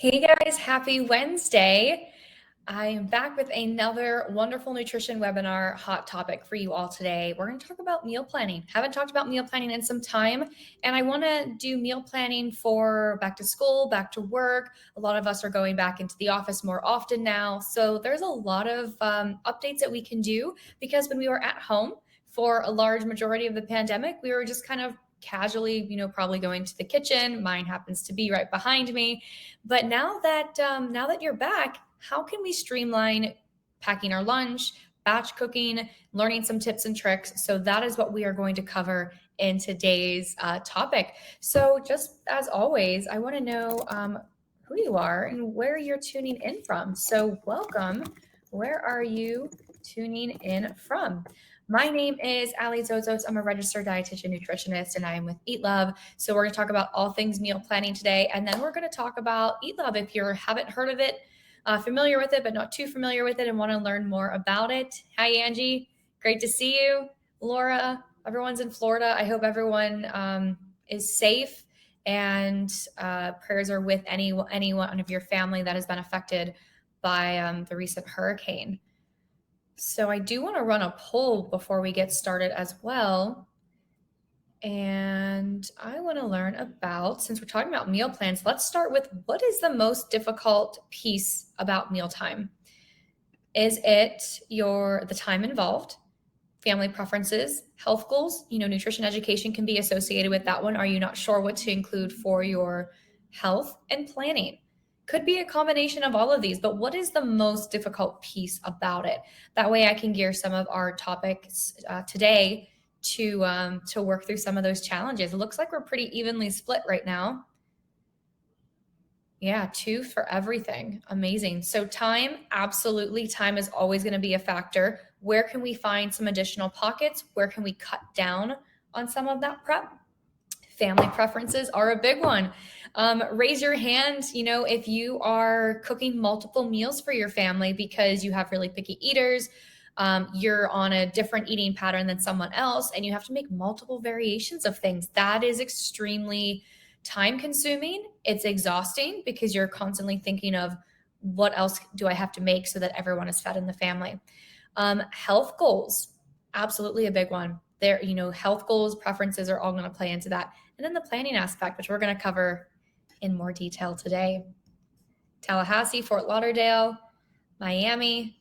Hey guys, happy Wednesday. I am back with another wonderful nutrition webinar hot topic for you all today. We're going to talk about meal planning. Haven't talked about meal planning in some time, and I want to do meal planning for back to school, back to work. A lot of us are going back into the office more often now. So there's a lot of updates that we can do because when we were at home for a large majority of the pandemic, we were just kind of casually, probably going to the kitchen. Mine happens to be right behind me. But now that you're back, how can we streamline packing our lunch, batch cooking, learning some tips and tricks? So that is what we are going to cover in today's topic. So just as always, I want to know who you are and where you're tuning in from. So welcome. Where are you tuning in from? My name is Ale Zozos. I'm a registered dietitian nutritionist, and I am with EatLove. So we're going to talk about all things meal planning today, and then we're going to talk about EatLove. If you haven't heard of it, familiar with it, but not too familiar with it, and want to learn more about it. Hi, Angie. Great to see you. Laura, everyone's in Florida. I hope everyone is safe, and prayers are with anyone of your family that has been affected by the recent hurricane. So I do want to run a poll before we get started as well. And I want to learn about, since we're talking about meal plans, let's start with what is the most difficult piece about mealtime? Is it the time involved, family preferences, health goals? Nutrition education can be associated with that one. Are you not sure what to include for your health and planning? Could be a combination of all of these, but what is the most difficult piece about it? That way I can gear some of our topics today to work through some of those challenges. It looks like we're pretty evenly split right now. Yeah, 2 for everything. Amazing. So time, absolutely. Time is always going to be a factor. Where can we find some additional pockets? Where can we cut down on some of that prep? Family preferences are a big one. Raise your hand, if you are cooking multiple meals for your family because you have really picky eaters, you're on a different eating pattern than someone else, and you have to make multiple variations of things. That is extremely time consuming. It's exhausting because you're constantly thinking of what else do I have to make so that everyone is fed in the family. Health goals, absolutely a big one. There, health goals, preferences are all going to play into that. And then the planning aspect, which we're going to cover in more detail today. Tallahassee, Fort Lauderdale, Miami,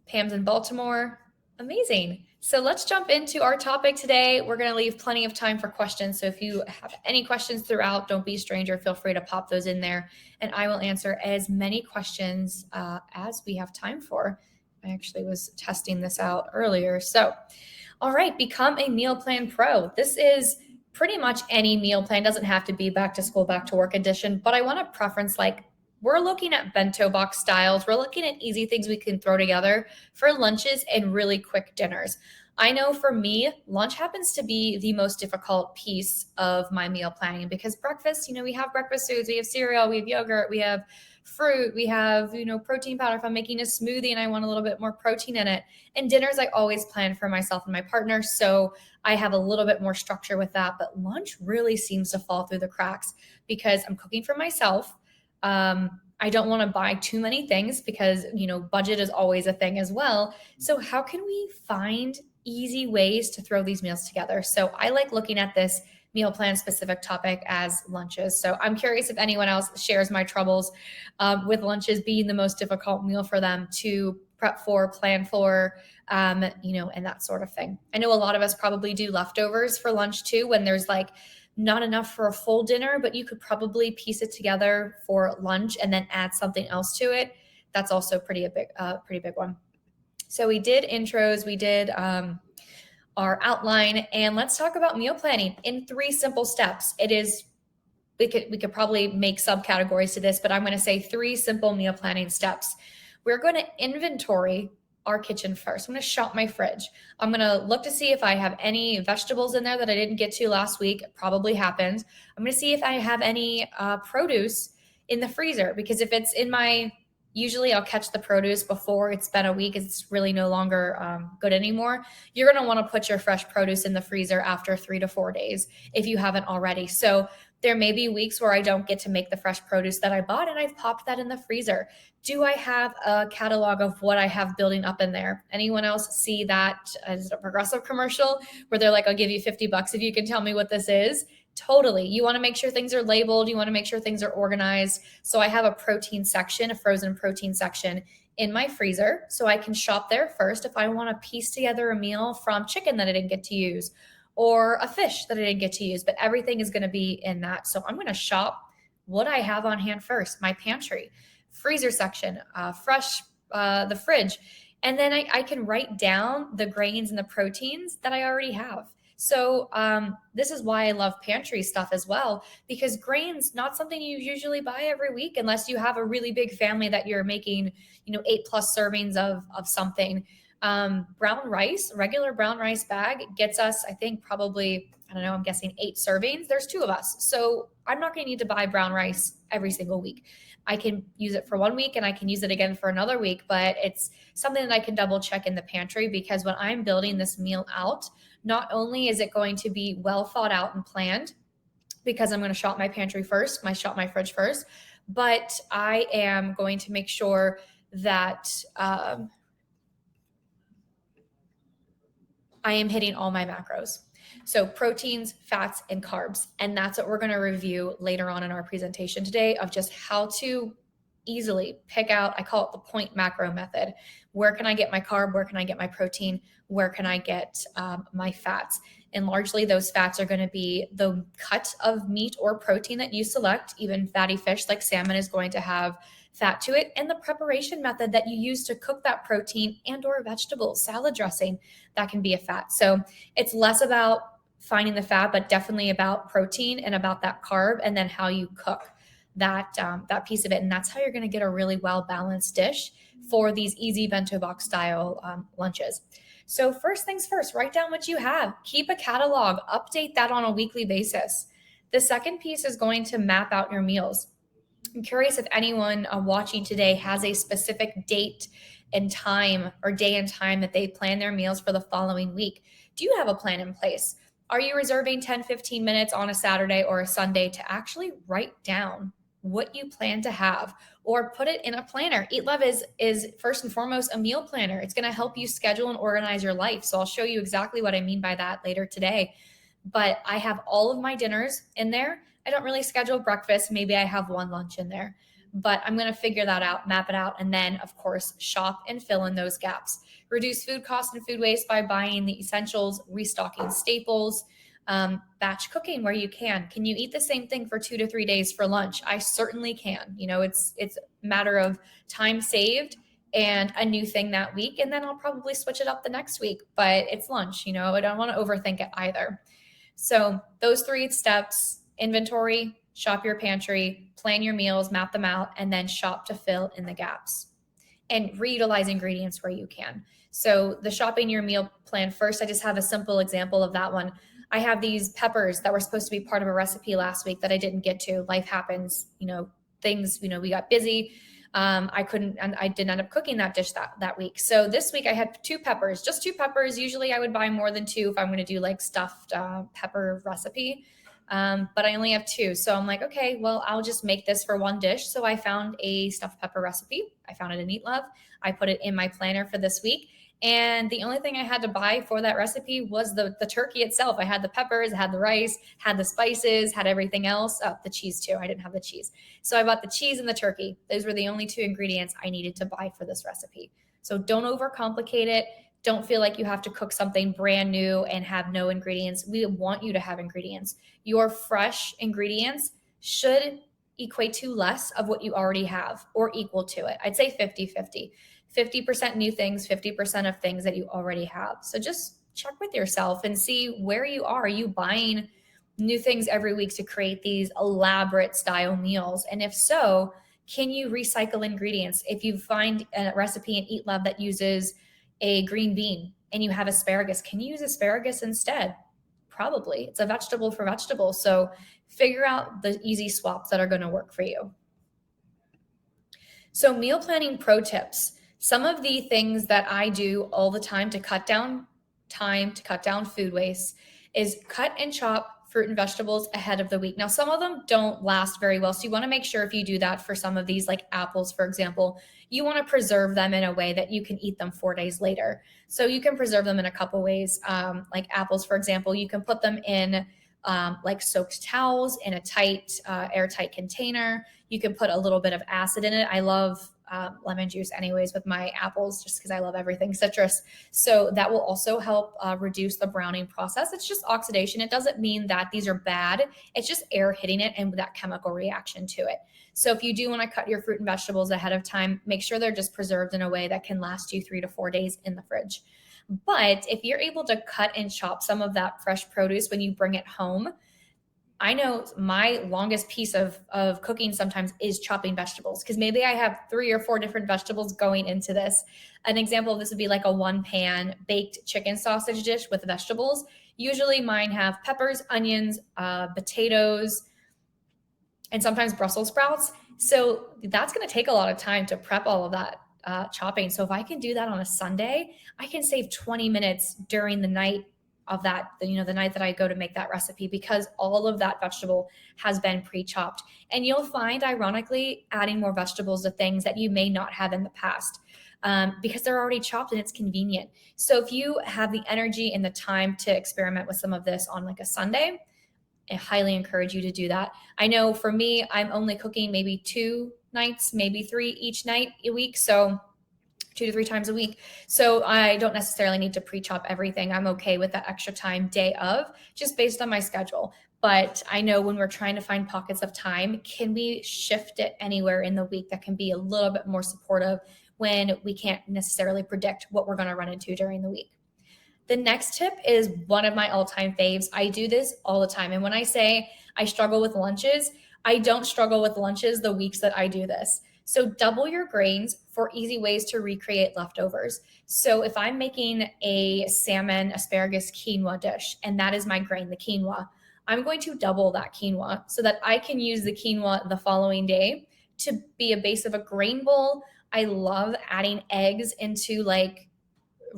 Pam's in Baltimore. Amazing. So let's jump into our topic today. We're going to leave plenty of time for questions. So if you have any questions throughout, don't be a stranger. Feel free to pop those in there, and I will answer as many questions as we have time for. I actually was testing this out earlier. So, all right, become a meal plan pro. This is pretty much any meal plan. Doesn't have to be back to school, back to work edition, but I want to preference we're looking at bento box styles. We're looking at easy things we can throw together for lunches and really quick dinners. I know for me, lunch happens to be the most difficult piece of my meal planning because breakfast, we have breakfast foods, we have cereal, we have yogurt, we have fruit, we have, protein powder if I'm making a smoothie and I want a little bit more protein in it. And dinners, I always plan for myself and my partner. So I have a little bit more structure with that. But lunch really seems to fall through the cracks because I'm cooking for myself. I don't want to buy too many things because, budget is always a thing as well. So how can we find easy ways to throw these meals together? So I like looking at this meal plan specific topic as lunches. So I'm curious if anyone else shares my troubles with lunches being the most difficult meal for them to prep for, plan for, and that sort of thing. I know a lot of us probably do leftovers for lunch too, when there's not enough for a full dinner, but you could probably piece it together for lunch and then add something else to it. That's also pretty big one. So we did intros, we did our outline, and let's talk about meal planning in 3 simple steps. We could probably make subcategories to this, but I'm going to say 3 simple meal planning steps. We're going to inventory our kitchen first. I'm going to shop my fridge. I'm going to look to see if I have any vegetables in there that I didn't get to last week. It probably happened. I'm going to see if I have any produce in the freezer, because if it's in usually I'll catch the produce before it's been a week. It's really no longer good anymore. You're going to want to put your fresh produce in the freezer after 3 to 4 days if you haven't already. So There may be weeks where I don't get to make the fresh produce that I bought and I've popped that in the freezer. Do I have a catalog of what I have building up in there? Anyone else see that as a Progressive commercial where they're like, I'll give you $50 if you can tell me what this is? Totally. You want to make sure things are labeled. You want to make sure things are organized. So I have a protein section, a frozen protein section in my freezer. So I can shop there first if I want to piece together a meal from chicken that I didn't get to use or a fish that I didn't get to use, but everything is going to be in that. So I'm going to shop what I have on hand first, my pantry, freezer section, fresh, the fridge. And then I can write down the grains and the proteins that I already have. So this is why I love pantry stuff as well, because grains, not something you usually buy every week unless you have a really big family that you're making, 8+ servings of something. Brown rice, regular brown rice bag gets us, I think probably, I don't know, I'm guessing 8 servings. There's 2 of us. So I'm not going to need to buy brown rice every single week. I can use it for 1 week and I can use it again for another week, but it's something that I can double check in the pantry because when I'm building this meal out, not only is it going to be well thought out and planned because I'm going to shop my pantry first, shop my fridge first, but I am going to make sure that I am hitting all my macros. So proteins, fats, and carbs. And that's what we're going to review later on in our presentation today of just how to easily pick out, I call it the point macro method. Where can I get my carb? Where can I get my protein? Where can I get my fats? And largely those fats are going to be the cut of meat or protein that you select. Even fatty fish like salmon is going to have fat to it, and the preparation method that you use to cook that protein and or vegetable salad dressing, that can be a fat. So it's less about finding the fat, but definitely about protein and about that carb and then how you cook that piece of it. And that's how you're going to get a really well balanced dish for these easy bento-box style lunches. So first things first, write down what you have, keep a catalog, update that on a weekly basis. The second piece is going to map out your meals. I'm curious if anyone watching today has a specific date and time or day and time that they plan their meals for the following week. Do you have a plan in place? Are you reserving 10, 15 minutes on a Saturday or a Sunday to actually write down what you plan to have or put it in a planner? EatLove is first and foremost a meal planner. It's going to help you schedule and organize your life. So I'll show you exactly what I mean by that later today. But I have all of my dinners in there. I don't really schedule breakfast. Maybe I have one lunch in there, but I'm going to figure that out, map it out, and then, of course, shop and fill in those gaps. Reduce food costs and food waste by buying the essentials, restocking staples, batch cooking where you can. Can you eat the same thing for 2 to 3 days for lunch? I certainly can. It's a matter of time saved and a new thing that week, and then I'll probably switch it up the next week, but it's lunch. I don't want to overthink it either. So those 3 steps: inventory, shop your pantry, plan your meals, map them out, and then shop to fill in the gaps and reutilize ingredients where you can. So the shopping your meal plan first, I just have a simple example of that one. I have these peppers that were supposed to be part of a recipe last week that I didn't get to. Life happens, things, we got busy. I couldn't, and I didn't end up cooking that dish that week. So this week I had 2 peppers, just 2 peppers. Usually I would buy more than 2 if I'm going to do like stuffed pepper recipe. But I only have 2. So I'm like, okay, well, I'll just make this for one dish. So I found a stuffed pepper recipe. I found it in EatLove. I put it in my planner for this week. And the only thing I had to buy for that recipe was the turkey itself. I had the peppers, I had the rice, had the spices, had everything else. Oh, the cheese too. I didn't have the cheese. So I bought the cheese and the turkey. Those were the only 2 ingredients I needed to buy for this recipe. So don't overcomplicate it. Don't feel like you have to cook something brand new and have no ingredients. We want you to have ingredients. Your fresh ingredients should equate to less of what you already have or equal to it. I'd say 50-50. 50% new things, 50% of things that you already have. So just check with yourself and see where you are. Are you buying new things every week to create these elaborate style meals? And if so, can you recycle ingredients? If you find a recipe in EatLove that uses a green bean and you have asparagus, can you use asparagus instead? Probably. It's a vegetable for vegetable. So figure out the easy swaps that are going to work for you. So meal planning pro tips. Some of the things that I do all the time to cut down time, to cut down food waste, is cut and chop fruit and vegetables ahead of the week. Now, some of them don't last very well. So you want to make sure if you do that for some of these, like apples, for example, you want to preserve them in a way that you can eat them 4 days later. So you can preserve them in a couple ways. Like apples, for example, you can put them in like soaked towels in a tight, airtight container. You can put a little bit of acid in it. I love lemon juice anyways with my apples, just because I love everything citrus. So that will also help reduce the browning process. It's just oxidation. It doesn't mean that these are bad. It's just air hitting it and that chemical reaction to it. So if you do want to cut your fruit and vegetables ahead of time, make sure they're just preserved in a way that can last you 3 to 4 days in the fridge. But if you're able to cut and chop some of that fresh produce when you bring it home, I know my longest piece of cooking sometimes is chopping vegetables, because maybe I have 3 or 4 different vegetables going into this. An example of this would be like a 1-pan baked chicken sausage dish with vegetables. Usually mine have peppers, onions, potatoes, and sometimes Brussels sprouts. So that's going to take a lot of time to prep all of that chopping. So if I can do that on a Sunday, I can save 20 minutes during the night of that, the night that I go to make that recipe, because all of that vegetable has been pre-chopped. And you'll find, ironically, adding more vegetables to things that you may not have in the past, because they're already chopped and it's convenient. So if you have the energy and the time to experiment with some of this on like a Sunday, I highly encourage you to do that. I know for me, I'm only cooking maybe 2 nights, maybe 3 each night a week. So 2 to 3 times a week. So I don't necessarily need to pre-chop everything. I'm okay with that extra time day of, just based on my schedule. But I know when we're trying to find pockets of time, can we shift it anywhere in the week that can be a little bit more supportive when we can't necessarily predict what we're going to run into during the week? The next tip is one of my all-time faves. I do this all the time. And when I say I struggle with lunches, I don't struggle with lunches the weeks that I do this. So double your grains for easy ways to recreate leftovers. So if I'm making a salmon, asparagus, quinoa dish, and that is my grain, the quinoa, I'm going to double that quinoa so that I can use the quinoa the following day to be a base of a grain bowl. I love adding eggs into like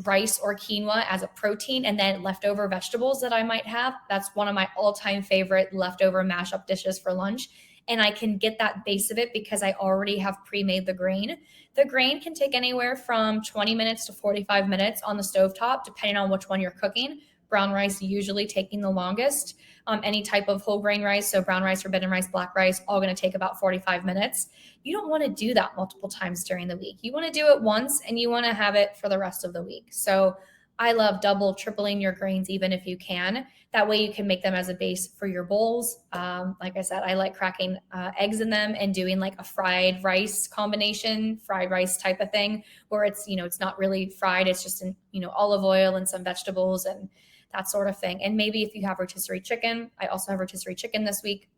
rice or quinoa as a protein, and then leftover vegetables that I might have. That's one of my all-time favorite leftover mashup dishes for lunch. And I can get that base of it because I already have pre-made the grain. The grain can take anywhere from 20 minutes to 45 minutes on the stovetop, depending on which one you're cooking. Brown rice usually taking the longest. Any type of whole grain rice, so brown rice, forbidden rice, black rice, all going to take about 45 minutes. You don't want to do that multiple times during the week. You want to do it once and you want to have it for the rest of the week. So I love double, tripling your grains even if you can. That way you can make them as a base for your bowls. Like I said, I like cracking eggs in them and doing like a fried rice combination, fried rice type of thing, where it's, it's not really fried. It's just in, olive oil and some vegetables and that sort of thing. And maybe if you have rotisserie chicken, I also have rotisserie chicken this week,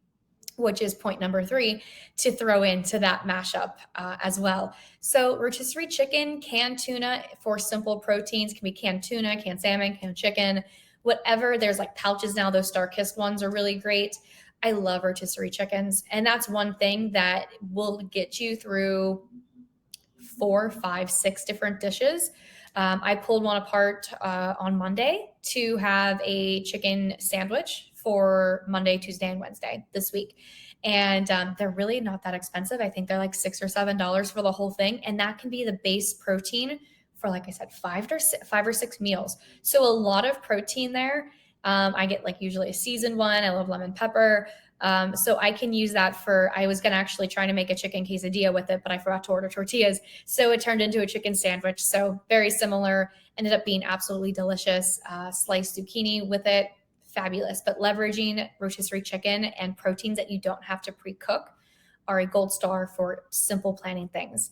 which is point number 3 to throw into that mashup as well. So rotisserie chicken, canned tuna for simple proteins, can be canned tuna, canned salmon, canned chicken, whatever. There's like pouches now. Those Star-Kissed ones are really great. I love rotisserie chickens. And that's one thing that will get you through 4, 5, 6 different dishes. I pulled one apart on Monday to have a chicken sandwich for Monday, Tuesday, and Wednesday this week. And they're really not that expensive. I think they're like $6 or $7 for the whole thing. And that can be the base protein for, like I said, 5 or 6 meals. So a lot of protein there. I get like usually a seasoned one. I love lemon pepper. So I can use that I was going to actually try to make a chicken quesadilla with it, but I forgot to order tortillas. So it turned into a chicken sandwich. So very similar, ended up being absolutely delicious. Sliced zucchini with it, fabulous. But leveraging rotisserie chicken and proteins that you don't have to pre-cook are a gold star for simple planning things.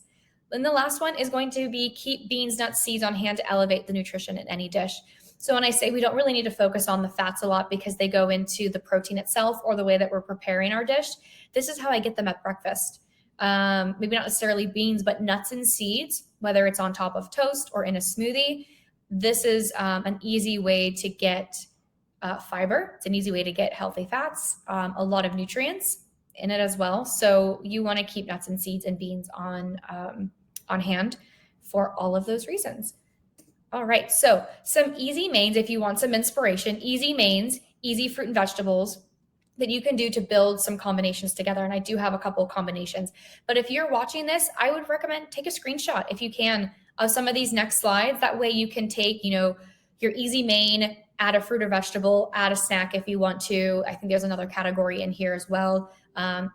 Then the last one is going to be keep beans, nuts, seeds on hand to elevate the nutrition in any dish. So when I say we don't really need to focus on the fats a lot because they go into the protein itself or the way that we're preparing our dish, this is how I get them at breakfast. Maybe not necessarily beans, but nuts and seeds, whether it's on top of toast or in a smoothie. This is an easy way to get fiber. It's an easy way to get healthy fats, a lot of nutrients in it as well. So you want to keep nuts and seeds and beans on hand for all of those reasons. All right, so some easy mains if you want some inspiration. Easy mains, easy fruit and vegetables that you can do to build some combinations together. And I do have a couple of combinations. But if you're watching this, I would recommend take a screenshot if you can of some of these next slides. That way you can take, your easy main, add a fruit or vegetable, add a snack if you want to. I think there's another category in here as well.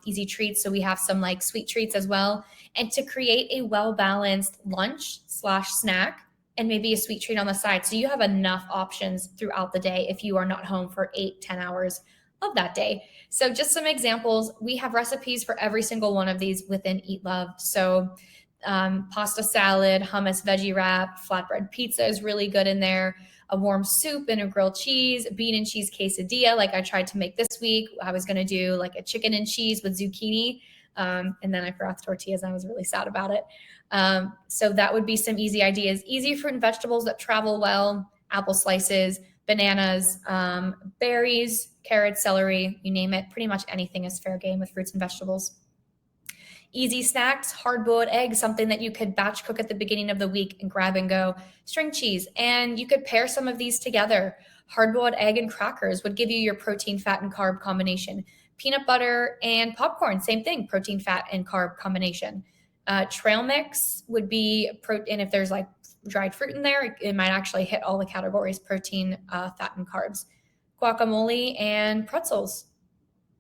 Easy treats. So we have some like sweet treats as well. And to create a well-balanced lunch/snack and maybe a sweet treat on the side. So you have enough options throughout the day if you are not home for 8-10 hours of that day. So just some examples. We have recipes for every single one of these within Eat Love. So pasta salad, hummus veggie wrap, flatbread pizza is really good in there. A warm soup and a grilled cheese, bean and cheese quesadilla, like I tried to make this week. I was going to do like a chicken and cheese with zucchini. And then I forgot the tortillas and I was really sad about it. So that would be some easy ideas. Easy fruit and vegetables that travel well, apple slices, bananas, berries, carrots, celery, you name it. Pretty much anything is fair game with fruits and vegetables. Easy snacks, hard-boiled eggs, something that you could batch cook at the beginning of the week and grab and go. String cheese, and you could pair some of these together. Hard-boiled egg and crackers would give you your protein, fat, and carb combination. Peanut butter and popcorn, same thing, protein, fat, and carb combination. Trail mix would be protein. If there's like dried fruit in there, it might actually hit all the categories: protein, fat, and carbs. Guacamole and pretzels.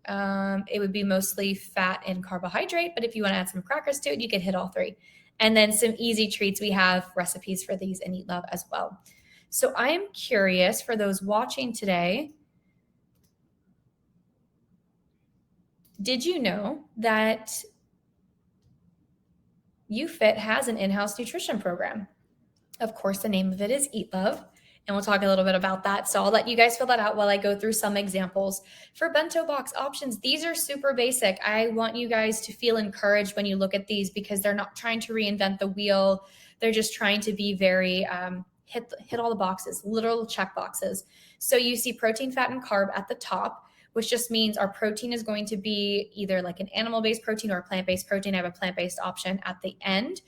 It would be mostly fat and carbohydrate, but if you want to add some crackers to it, you could hit all three. And then some easy treats. We have recipes for these in Eat Love as well. So I am curious for those watching today, did you know that YouFit has an in-house nutrition program? Of course, the name of it is Eat Love. And we'll talk a little bit about that. So I'll let you guys fill that out while I go through some examples. For bento box options, these are super basic. I want you guys to feel encouraged when you look at these because they're not trying to reinvent the wheel. They're just trying to be very, hit all the boxes, literal check boxes. So you see protein, fat, and carb at the top, which just means our protein is going to be either like an animal-based protein or a plant-based protein. I have a plant-based option at the end.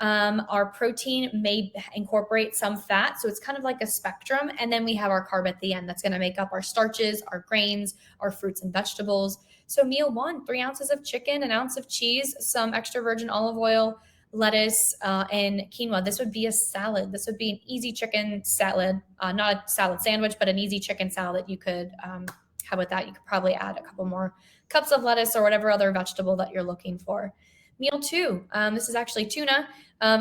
Our protein may incorporate some fat, so it's kind of like a spectrum. And then we have our carb at the end. That's going to make up our starches, our grains, our fruits and vegetables. So meal one, 3 ounces of chicken, an ounce of cheese, some extra virgin olive oil, lettuce, and quinoa. This would be a salad. This would be an easy chicken salad, not a salad sandwich, but an easy chicken salad. You could have with that. You could probably add a couple more cups of lettuce or whatever other vegetable that you're looking for. Meal two, this is actually tuna,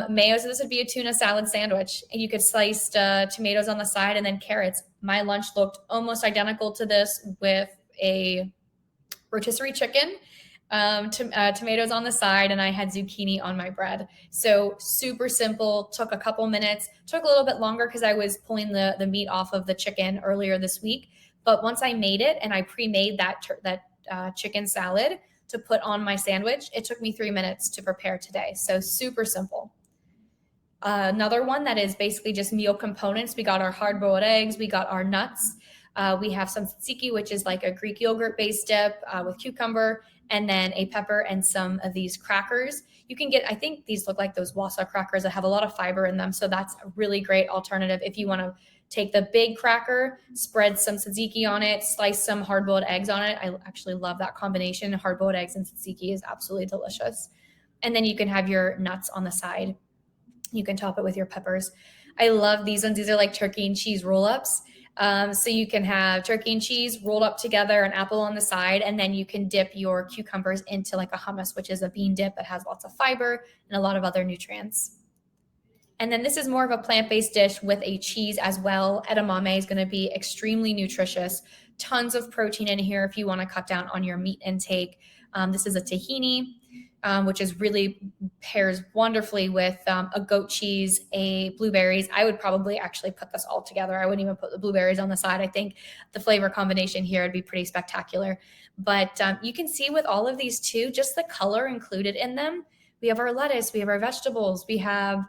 mayo. So this would be a tuna salad sandwich. And you could slice tomatoes on the side and then carrots. My lunch looked almost identical to this with a rotisserie chicken, tomatoes on the side, and I had zucchini on my bread. So super simple, took a couple minutes, took a little bit longer because I was pulling the meat off of the chicken earlier this week. But once I made it and I pre-made that chicken salad to put on my sandwich, it took me 3 minutes to prepare today. So super simple. Another one that is basically just meal components. We got our hard-boiled eggs. We got our nuts. We have some tzatziki, which is like a Greek yogurt-based dip with cucumber, and then a pepper and some of these crackers. You can get, I think these look like those Wasa crackers that have a lot of fiber in them. So that's a really great alternative if you want to take the big cracker, spread some tzatziki on it, slice some hard-boiled eggs on it. I actually love that combination. Hard-boiled eggs and tzatziki is absolutely delicious. And then you can have your nuts on the side. You can top it with your peppers. I love these ones. These are like turkey and cheese roll-ups. So you can have turkey and cheese rolled up together, an apple on the side, and then you can dip your cucumbers into like a hummus, which is a bean dip that has lots of fiber and a lot of other nutrients. And then this is more of a plant-based dish with a cheese as well. Edamame is going to be extremely nutritious. Tons of protein in here if you want to cut down on your meat intake. This is a tahini, which is really pairs wonderfully with a goat cheese, a blueberries. I would probably actually put this all together. I wouldn't even put the blueberries on the side. I think the flavor combination here would be pretty spectacular. But you can see with all of these too, just the color included in them. We have our lettuce, we have our vegetables, we have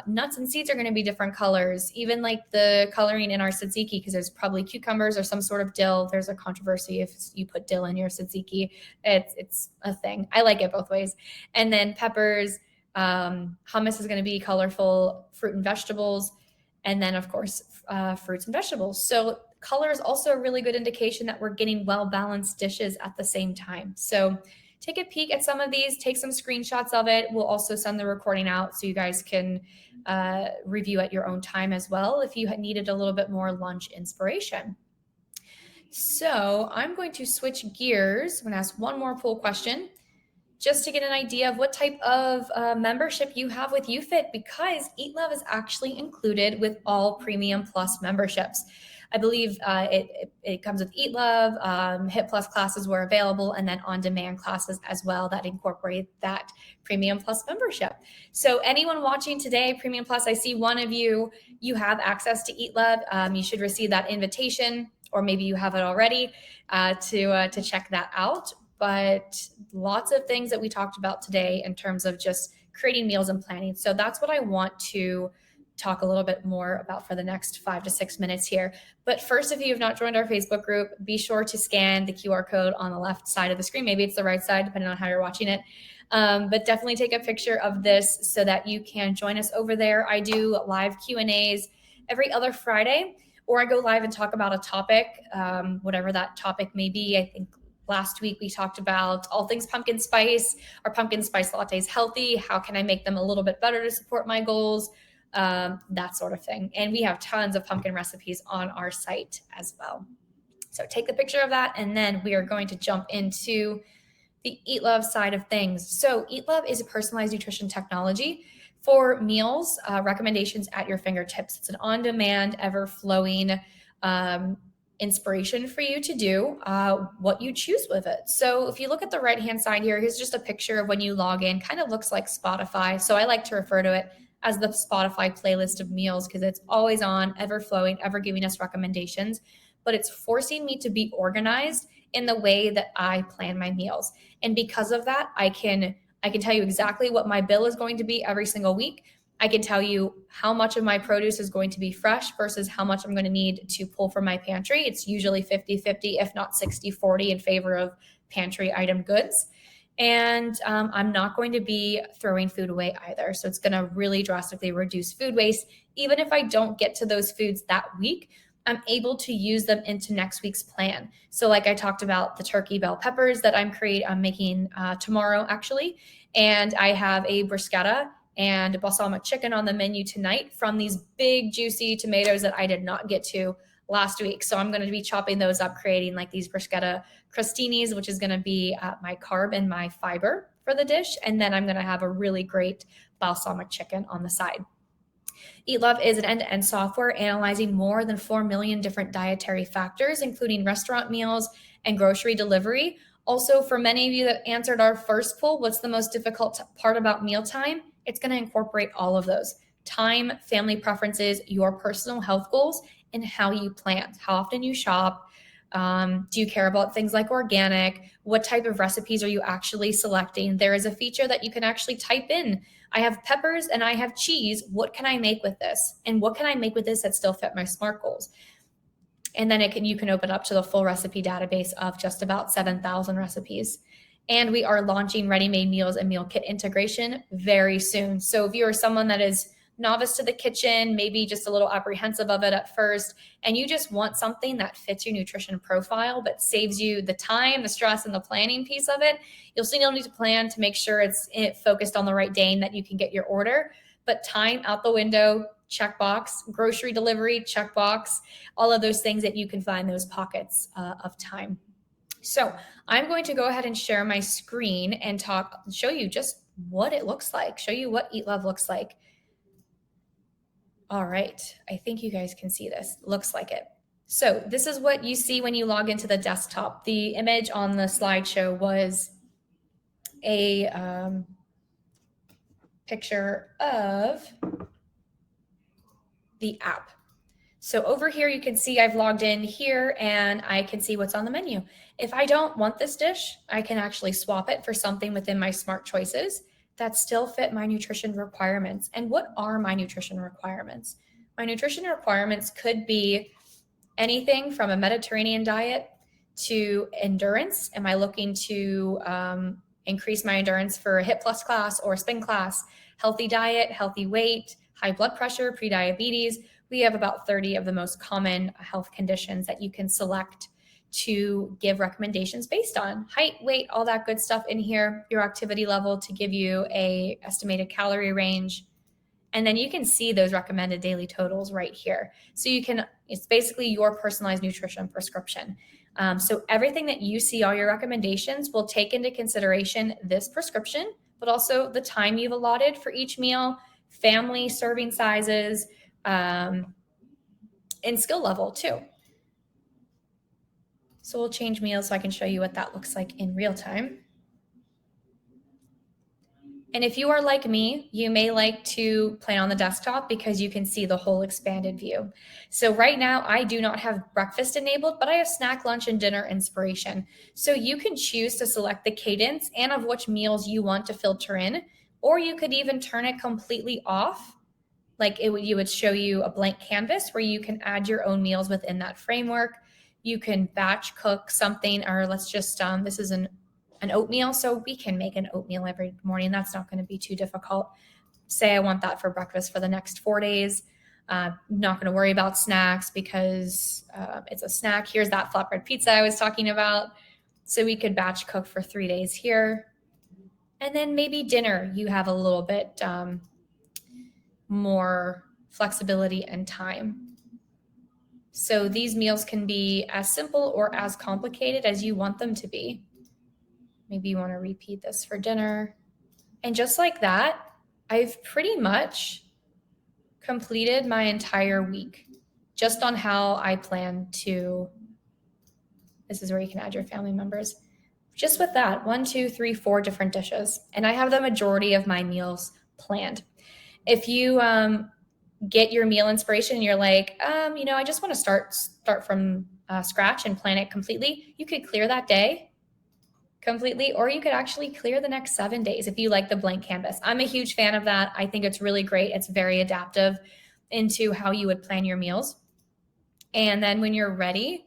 nuts and seeds are going to be different colors, even like the coloring in our tzatziki, because there's probably cucumbers or some sort of dill. There's a controversy if you put dill in your tzatziki. It's a thing. I like it both ways. And then peppers, hummus is going to be colorful, fruit and vegetables, and then of course fruits and vegetables. So color is also a really good indication that we're getting well-balanced dishes at the same time. So take a peek at some of these, take some screenshots of it. We'll also send the recording out so you guys can review at your own time as well if you needed a little bit more lunch inspiration. So I'm going to switch gears. I'm going to ask one more poll question just to get an idea of what type of membership you have with YouFit, because EatLove is actually included with all Premium Plus memberships. I believe it comes with EatLove, Hit Plus classes were available, and then on-demand classes as well that incorporate that Premium Plus membership. So anyone watching today, Premium Plus, I see one of you have access to EatLove. You should receive that invitation, or maybe you have it already, to check that out. But lots of things that we talked about today in terms of just creating meals and planning. So that's what I want to talk a little bit more about for the next 5 to 6 minutes here. But first, if you have not joined our Facebook group, be sure to scan the QR code on the left side of the screen. Maybe it's the right side, depending on how you're watching it. But definitely take a picture of this so that you can join us over there. I do live Q&As every other Friday, or I go live and talk about a topic, whatever that topic may be. I think last week we talked about all things pumpkin spice. Are pumpkin spice lattes healthy? How can I make them a little bit better to support my goals? That sort of thing. And we have tons of pumpkin recipes on our site as well. So take the picture of that, and then we are going to jump into the EatLove side of things. So EatLove is a personalized nutrition technology for meals, recommendations at your fingertips. It's an on-demand, ever-flowing inspiration for you to do what you choose with it. So if you look at the right-hand side here, here's just a picture of when you log in. Kind of looks like Spotify. So I like to refer to it as the Spotify playlist of meals because it's always on, ever flowing, ever giving us recommendations. But it's forcing me to be organized in the way that I plan my meals. And because of that, I can tell you exactly what my bill is going to be every single week. I can tell you how much of my produce is going to be fresh versus how much I'm going to need to pull from my pantry. It's usually 50-50, if not 60-40 in favor of pantry item goods. And I'm not going to be throwing food away either. So it's going to really drastically reduce food waste. Even if I don't get to those foods that week, I'm able to use them into next week's plan. So like I talked about the turkey bell peppers that I'm making tomorrow actually. And I have a bruschetta and balsamic chicken on the menu tonight from these big juicy tomatoes that I did not get to last week. So I'm going to be chopping those up, creating like these bruschetta crostinis, which is going to be my carb and my fiber for the dish. And then I'm going to have a really great balsamic chicken on the side. EatLove is an end-to-end software analyzing more than 4 million different dietary factors, including restaurant meals and grocery delivery. Also, for many of you that answered our first poll, what's the most difficult part about mealtime? It's going to incorporate all of those: time, family preferences, your personal health goals, and how you plan, how often you shop. Do you care about things like organic? What type of recipes are you actually selecting? There is a feature that you can actually type in. I have peppers and I have cheese. What can I make with this? And what can I make with this that still fit my SMART goals? And then you can open up to the full recipe database of just about 7,000 recipes. And we are launching ready-made meals and meal kit integration very soon. So if you're someone that is novice to the kitchen, maybe just a little apprehensive of it at first, and you just want something that fits your nutrition profile but saves you the time, the stress, and the planning piece of it, you'll still need to plan to make sure it's focused on the right day and that you can get your order. But time out the window, checkbox. Grocery delivery, checkbox. All of those things that you can find those pockets of time. So I'm going to go ahead and share my screen and show you just what it looks like, show you what EatLove looks like. All right, I think you guys can see this. Looks like it. So this is what you see when you log into the desktop. The image on the slideshow was a picture of the app. So over here, you can see I've logged in here and I can see what's on the menu. If I don't want this dish, I can actually swap it for something within my smart choices that still fit my nutrition requirements. And what are my nutrition requirements? My nutrition requirements could be anything from a Mediterranean diet to endurance. Am I looking to increase my endurance for a HIIT Plus class or a spin class? Healthy diet, healthy weight, high blood pressure, prediabetes. We have about 30 of the most common health conditions that you can select to give recommendations based on height, weight, all that good stuff in here, your activity level to give you a estimated calorie range. And then you can see those recommended daily totals right here. So it's basically your personalized nutrition prescription. So everything that you see, all your recommendations will take into consideration this prescription, but also the time you've allotted for each meal, family serving sizes, and skill level too. So we'll change meals so I can show you what that looks like in real time. And if you are like me, you may like to plan on the desktop because you can see the whole expanded view. So right now I do not have breakfast enabled, but I have snack, lunch, and dinner inspiration. So you can choose to select the cadence and of which meals you want to filter in, or you could even turn it completely off. You would show you a blank canvas where you can add your own meals within that framework. You can batch cook something, or let's just, this is an oatmeal. So we can make an oatmeal every morning. That's not going to be too difficult. Say I want that for breakfast for the next 4 days. Not going to worry about snacks because it's a snack. Here's that flatbread pizza I was talking about. So we could batch cook for 3 days here. And then maybe dinner, you have a little bit more flexibility and time. So these meals can be as simple or as complicated as you want them to be. Maybe you want to repeat this for dinner. And just like that, I've pretty much completed my entire week just on how I plan to. This is where you can add your family members. Just with that, 1, 2, 3, 4 different dishes. And I have the majority of my meals planned. If you get your meal inspiration and you're like, I just want to start from scratch and plan it completely, you could clear that day completely, or you could actually clear the next 7 days if you like the blank canvas. I'm a huge fan of that. I think it's really great. It's very adaptive into how you would plan your meals. And then when you're ready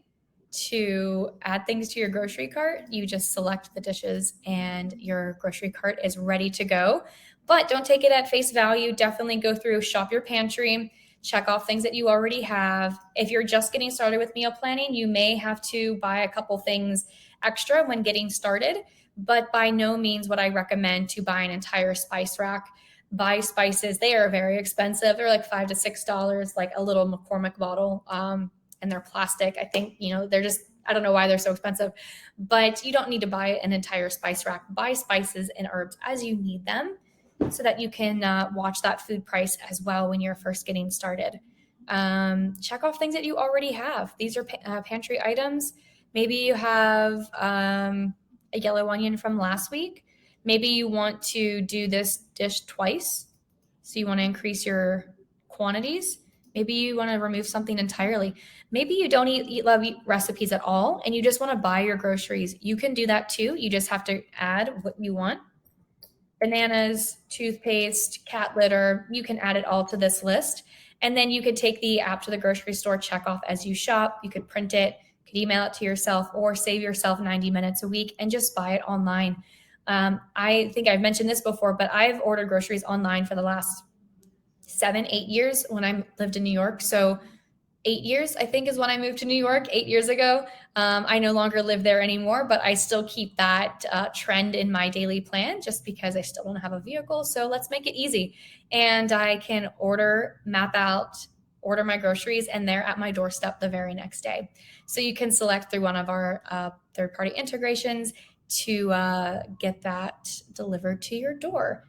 to add things to your grocery cart, you just select the dishes and your grocery cart is ready to go. But don't take it at face value. Definitely go through, shop your pantry, check off things that you already have. If you're just getting started with meal planning, you may have to buy a couple things extra when getting started, but by no means would I recommend to buy an entire spice rack. Buy spices. They are very expensive. They're like $5 to $6, like a little McCormick bottle. And they're plastic. I think, they're just, I don't know why they're so expensive, but you don't need to buy an entire spice rack. Buy spices and herbs as you need them so that you can watch that food price as well when you're first getting started. Check off things that you already have. These are pantry items. Maybe you have a yellow onion from last week. Maybe you want to do this dish twice. So you want to increase your quantities. Maybe you want to remove something entirely. Maybe you don't eat love recipes at all and you just want to buy your groceries. You can do that too. You just have to add what you want. Bananas, toothpaste, cat litter, you can add it all to this list. And then you could take the app to the grocery store, check off as you shop. You could print it, you could email it to yourself, or save yourself 90 minutes a week and just buy it online. I think I've mentioned this before, but I've ordered groceries online for the last 7, 8 years when I lived in New York. So 8 years, I think, is when I moved to New York 8 years ago. I no longer live there anymore, but I still keep that trend in my daily plan just because I still don't have a vehicle. So let's make it easy. And I can map out, order my groceries, and they're at my doorstep the very next day. So you can select through one of our third-party integrations to get that delivered to your door.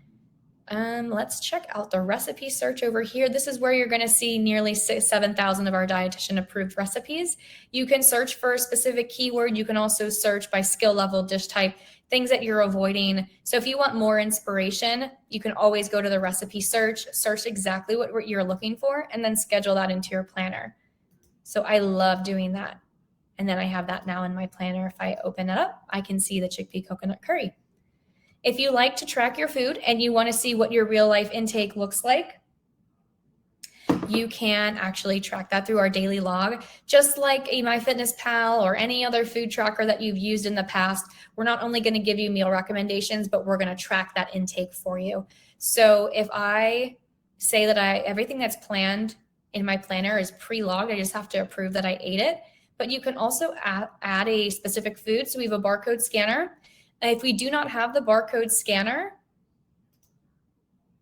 Let's check out the recipe search over here. This is where you're going to see nearly 7,000 of our dietitian approved recipes. You can search for a specific keyword. You can also search by skill level, dish type, things that you're avoiding. So if you want more inspiration, you can always go to the recipe search exactly what you're looking for, and then schedule that into your planner. So I love doing that. And then I have that now in my planner. If I open it up, I can see the chickpea coconut curry. If you like to track your food and you want to see what your real life intake looks like, you can actually track that through our daily log. Just like a MyFitnessPal or any other food tracker that you've used in the past, we're not only going to give you meal recommendations, but we're going to track that intake for you. So if I say that everything that's planned in my planner is pre-logged. I just have to approve that I ate it. But you can also add a specific food. So we have a barcode scanner. If we do not have the barcode scanner,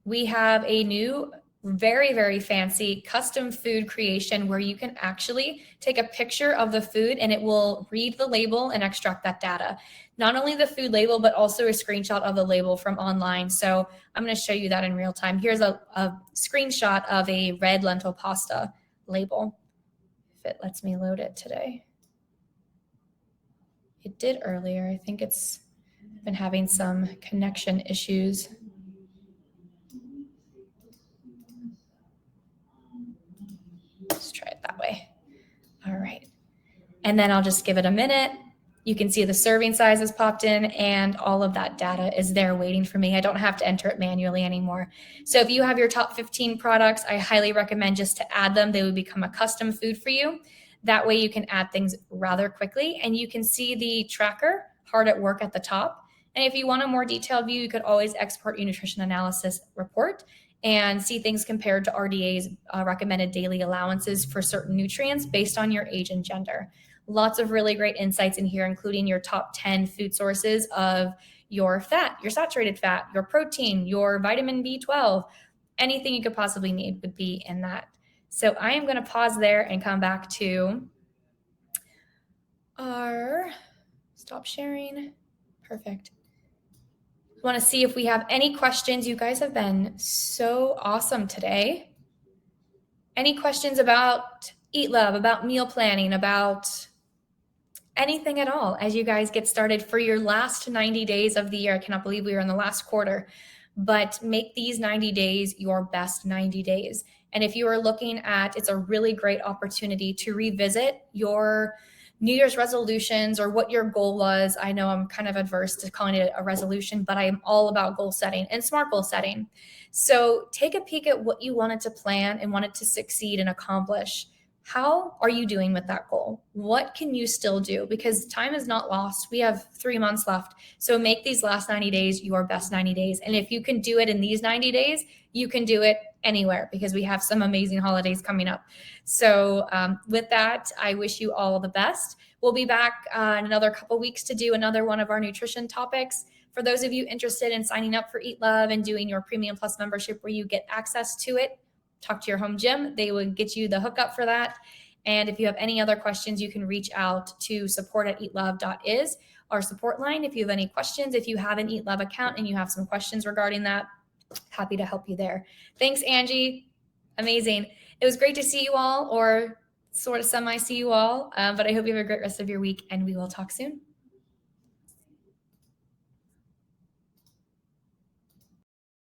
we have a new, very, very fancy custom food creation where you can actually take a picture of the food and it will read the label and extract that data. Not only the food label, but also a screenshot of the label from online. So I'm going to show you that in real time. Here's a screenshot of a red lentil pasta label. If it lets me load it today. It did earlier. I think it's been having some connection issues. Let's try it that way. All right. And then I'll just give it a minute. You can see the serving size has popped in and all of that data is there waiting for me. I don't have to enter it manually anymore. So if you have your top 15 products, I highly recommend just to add them. They would become a custom food for you. That way you can add things rather quickly and you can see the tracker hard at work at the top. And if you want a more detailed view, you could always export your nutrition analysis report and see things compared to RDA's recommended daily allowances for certain nutrients based on your age and gender. Lots of really great insights in here, including your top 10 food sources of your fat, your saturated fat, your protein, your vitamin B12, anything you could possibly need would be in that. So I am going to pause there and come back to our stop sharing. Perfect. I want to see if we have any questions. You guys have been so awesome today. Any questions about EatLove, about meal planning, about anything at all as you guys get started for your last 90 days of the year? I cannot believe we are in the last quarter, but make these 90 days your best 90 days. And if you are looking at, it's a really great opportunity to revisit your New Year's resolutions or what your goal was. I know I'm kind of adverse to calling it a resolution, but I am all about goal setting and smart goal setting. So take a peek at what you wanted to plan and wanted to succeed and accomplish. How are you doing with that goal? What can you still do? Because time is not lost. We have 3 months left. So make these last 90 days your best 90 days. And if you can do it in these 90 days, you can do it anywhere because we have some amazing holidays coming up. So with that, I wish you all the best. We'll be back in another couple weeks to do another one of our nutrition topics. For those of you interested in signing up for EatLove and doing your Premium Plus membership where you get access to it, talk to your home gym. They will get you the hookup for that. And if you have any other questions, you can reach out to support@eatlove.is, our support line. If you have any questions, if you have an EatLove account and you have some questions regarding that, happy to help you there. Thanks, Angie. Amazing. It was great to see you all, or sort of semi-see you all, but I hope you have a great rest of your week and we will talk soon.